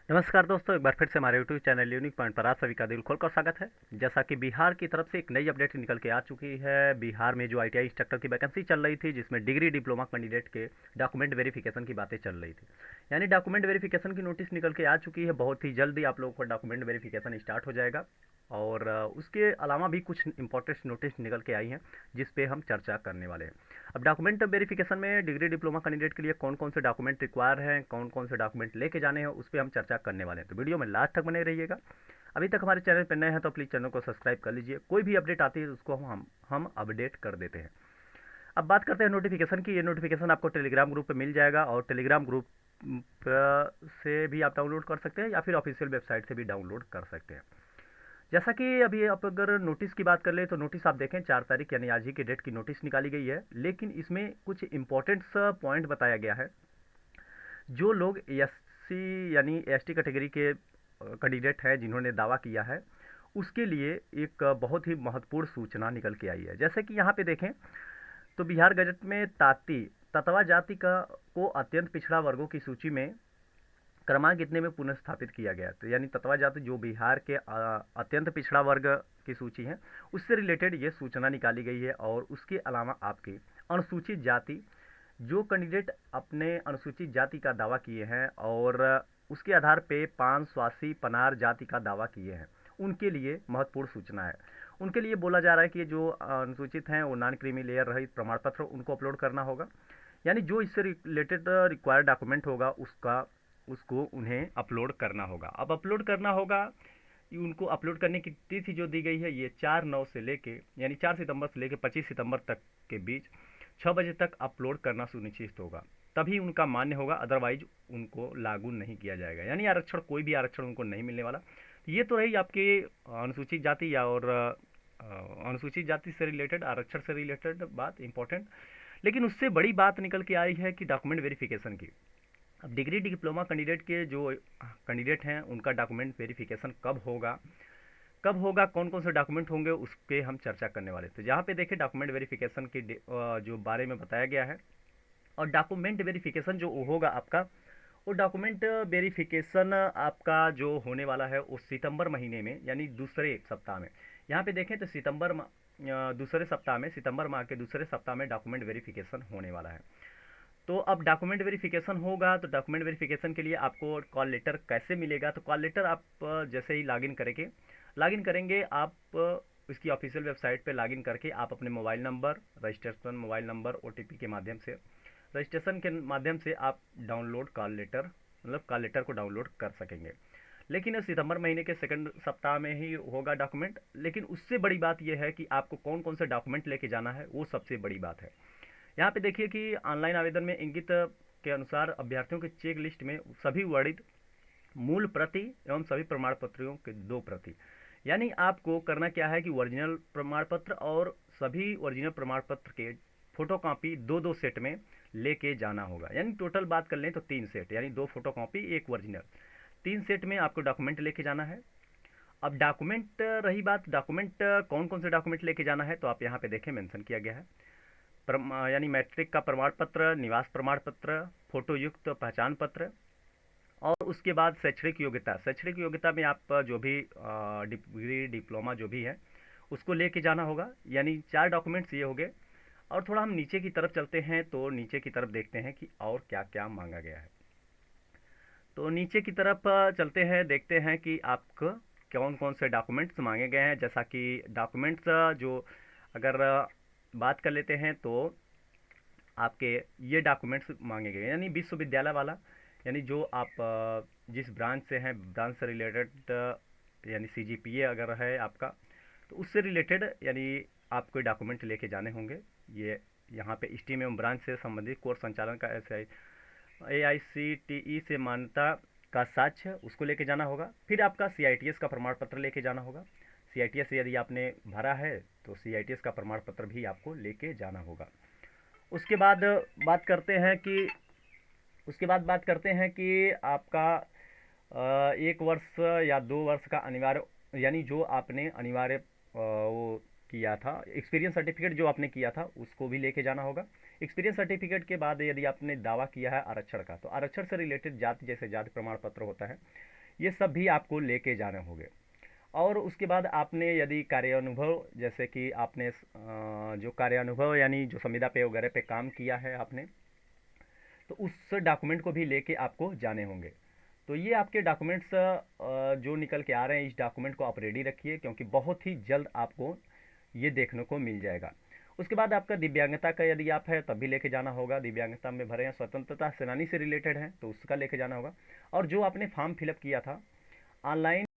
नमस्कार दोस्तों, एक बार फिर से हमारे यूट्यूब चैनल यूनिक पॉइंट पर आप सभी का दिल खोलकर स्वागत है। जैसा कि बिहार की तरफ से एक नई अपडेट निकल के आ चुकी है। बिहार में जो आईटीआई इंस्ट्रक्टर की वैकेंसी चल रही थी, जिसमें डिग्री डिप्लोमा कैंडिडेट के डॉक्यूमेंट वेरिफिकेशन की बातें चल रही थी, यानी डॉक्यूमेंट वेरिफिकेशन की नोटिस निकल के आ चुकी है। बहुत ही जल्दी आप लोगों का डॉक्यूमेंट वेरिफिकेशन स्टार्ट हो जाएगा। और उसके अलावा भी कुछ इंपॉर्टेंट नोटिस निकल के आई हैं, जिस पे हम चर्चा करने वाले हैं। अब डॉक्यूमेंट वेरिफिकेशन में डिग्री डिप्लोमा कैंडिडेट के लिए कौन कौन से डॉक्यूमेंट रिक्वायर हैं, कौन कौन से डॉक्यूमेंट लेके जाने हैं, उस पर हम चर्चा करने वाले हैं। तो वीडियो में लास्ट तक बने रहिएगा। अभी तक हमारे चैनल पर नए हैं तो प्लीज़ चैनल को सब्सक्राइब कर लीजिए। कोई भी अपडेट आती है तो उसको हम अपडेट कर देते हैं। अब बात करते हैं नोटिफिकेशन की। ये नोटिफिकेशन आपको टेलीग्राम ग्रुप पे मिल जाएगा, और टेलीग्राम ग्रुप से भी आप डाउनलोड कर सकते हैं, या फिर ऑफिशियल वेबसाइट से भी डाउनलोड कर सकते हैं। जैसा कि अभी आप अगर नोटिस की बात कर ले तो नोटिस आप देखें 4 तारीख यानी आज ही की डेट की नोटिस निकाली गई है। लेकिन इसमें कुछ इंपॉर्टेंट पॉइंट बताया गया है। जो लोग एससी यानी एसटी कैटेगरी के कैंडिडेट हैं, जिन्होंने दावा किया है, उसके लिए एक बहुत ही महत्वपूर्ण सूचना निकल के आई है। जैसे कि यहाँ पे देखें तो बिहार गजट में ततवा जाति का को अत्यंत पिछड़ा वर्गों की सूची में क्रमांक इतने में पुनः स्थापित किया गया। तो यानी ततवा जाति जो बिहार के अत्यंत पिछड़ा वर्ग की सूची है, उससे रिलेटेड ये सूचना निकाली गई है। और उसके अलावा आपके अनुसूचित जाति जो कैंडिडेट अपने अनुसूचित जाति का दावा किए हैं और उसके आधार पे पान स्वासी पनार जाति का दावा किए हैं, उनके लिए महत्वपूर्ण सूचना है। उनके लिए बोला जा रहा है कि जो अनुसूचित हैं वो नॉन क्रीमी लेयर रहित प्रमाण पत्र उनको अपलोड करना होगा। यानी जो इससे रिलेटेड रिक्वायर्ड डॉक्यूमेंट होगा उसका उसको उन्हें अपलोड करना होगा। अब अपलोड करना होगा, उनको अपलोड करने की तिथि जो दी गई है ये 4/9 से लेके यानी 4 सितंबर से लेके 25 सितंबर तक के बीच 6 बजे तक अपलोड करना सुनिश्चित होगा, तभी उनका मान्य होगा। अदरवाइज उनको लागू नहीं किया जाएगा, यानी आरक्षण कोई भी आरक्षण उनको नहीं मिलने वाला। तो ये तो रही आपकी अनुसूचित जाति या और अनुसूचित जाति से रिलेटेड, आरक्षण से रिलेटेड बात इंपॉर्टेंट। लेकिन उससे बड़ी बात निकल के आई है कि डॉक्यूमेंट वेरिफिकेशन की। अब डिग्री डिप्लोमा कैंडिडेट के जो कैंडिडेट हैं उनका डॉक्यूमेंट वेरिफिकेशन कब होगा, कौन कौन से डॉक्यूमेंट होंगे, उस पर हम चर्चा करने वाले। तो यहाँ पे देखिए डॉक्यूमेंट वेरिफिकेशन के जो बारे में बताया गया है। और डॉक्यूमेंट वेरिफिकेशन जो होगा आपका, वो डॉक्यूमेंट वेरिफिकेशन आपका जो होने वाला है वो सितंबर महीने में यानी दूसरे सप्ताह में। यहाँ पे देखें तो दूसरे सप्ताह में, सितंबर माह के दूसरे सप्ताह में डॉक्यूमेंट वेरिफिकेशन होने वाला है। तो अब डॉक्यूमेंट वेरिफिकेशन होगा, तो डॉक्यूमेंट वेरिफिकेशन के लिए आपको कॉल लेटर कैसे मिलेगा? तो कॉल लेटर आप जैसे ही लॉगिन करेंगे आप इसकी ऑफिशियल वेबसाइट पे लॉगिन करके आप अपने mobile number, registration mobile number, OTP के माध्यम से, रजिस्ट्रेशन के माध्यम से आप डाउनलोड कॉल लेटर को डाउनलोड कर सकेंगे। लेकिन सितंबर महीने के सेकंड सप्ताह में ही होगा डॉक्यूमेंट। लेकिन उससे बड़ी बात यह है कि आपको कौन कौन से डॉक्यूमेंट लेके जाना है, वो सबसे बड़ी बात है। यहाँ पे देखिए कि ऑनलाइन आवेदन में इंगित के अनुसार अभ्यर्थियों की चेक लिस्ट में सभी वर्णित मूल प्रति एवं सभी प्रमाण पत्रों के 2 प्रति। यानी आपको करना क्या है कि ओरिजिनल प्रमाण पत्र और सभी ओरिजिनल प्रमाण पत्र के फोटोकॉपी 2-2 सेट में लेके जाना होगा। यानी टोटल बात कर लें तो 3 सेट, यानी 2 फोटोकॉपी 1 ओरिजिनल, 3 सेट में आपको डॉक्यूमेंट लेके जाना है। अब डॉक्यूमेंट रही बात, डॉक्यूमेंट कौन कौन से डॉक्यूमेंट लेके जाना है, तो आप यहाँ पे देखें मेंशन किया गया है। यानी मैट्रिक का प्रमाण पत्र, निवास प्रमाण पत्र, फोटो युक्त पहचान पत्र, और उसके बाद शैक्षणिक योग्यता में आप जो भी डिग्री डिप्लोमा जो भी है उसको लेके जाना होगा। यानी 4 डॉक्यूमेंट्स ये हो गए। और थोड़ा हम नीचे की तरफ चलते हैं तो नीचे की तरफ देखते हैं कि और क्या क्या मांगा गया है। तो नीचे की तरफ चलते हैं, देखते हैं कि आपको कौन कौन से डॉक्यूमेंट्स मांगे गए हैं। जैसा कि डॉक्यूमेंट्स जो अगर बात कर लेते हैं तो आपके ये डॉक्यूमेंट्स मांगे गए, यानी विश्वविद्यालय वाला, यानी जो आप जिस ब्रांच से हैं, ब्रांच से रिलेटेड, यानी सीजीपीए अगर है आपका तो उससे रिलेटेड यानी आपको डॉक्यूमेंट लेके जाने होंगे। ये यहाँ पे स्टीम एवं ब्रांच से संबंधित कोर्स संचालन का AICTE से मान्यता का साक्ष्य उसको लेके जाना होगा। फिर आपका CITS का प्रमाण पत्र लेके जाना होगा। CITS यदि आपने भरा है तो CITS का प्रमाण पत्र भी आपको लेके जाना होगा। उसके बाद बात करते हैं कि आपका 1 वर्ष या 2 वर्ष का अनिवार्य, यानी जो आपने अनिवार्य वो किया था, एक्सपीरियंस सर्टिफिकेट जो आपने किया था उसको भी लेके जाना होगा। एक्सपीरियंस सर्टिफिकेट के बाद यदि आपने दावा किया है आरक्षण का, तो आरक्षण से रिलेटेड जाति, जैसे जाति प्रमाण पत्र होता है, ये सब भी आपको लेके जाने होंगे। और उसके बाद आपने यदि कार्यानुभव, जैसे कि आपने जो कार्यानुभव यानी जो संविदा पे वगैरह पे काम किया है आपने, तो उस डॉक्यूमेंट को भी लेके आपको जाने होंगे। तो ये आपके डॉक्यूमेंट्स जो निकल के आ रहे हैं, इस डॉक्यूमेंट को आप रेडी रखिए, क्योंकि बहुत ही जल्द आपको ये देखने को मिल जाएगा। उसके बाद आपका दिव्यांगता का यदि आप है तब भी लेके जाना होगा, दिव्यांगता में भरे हैं, स्वतंत्रता सेनानी से रिलेटेड है तो उसका लेके जाना होगा। और जो आपने फॉर्म फिलअप किया था ऑनलाइन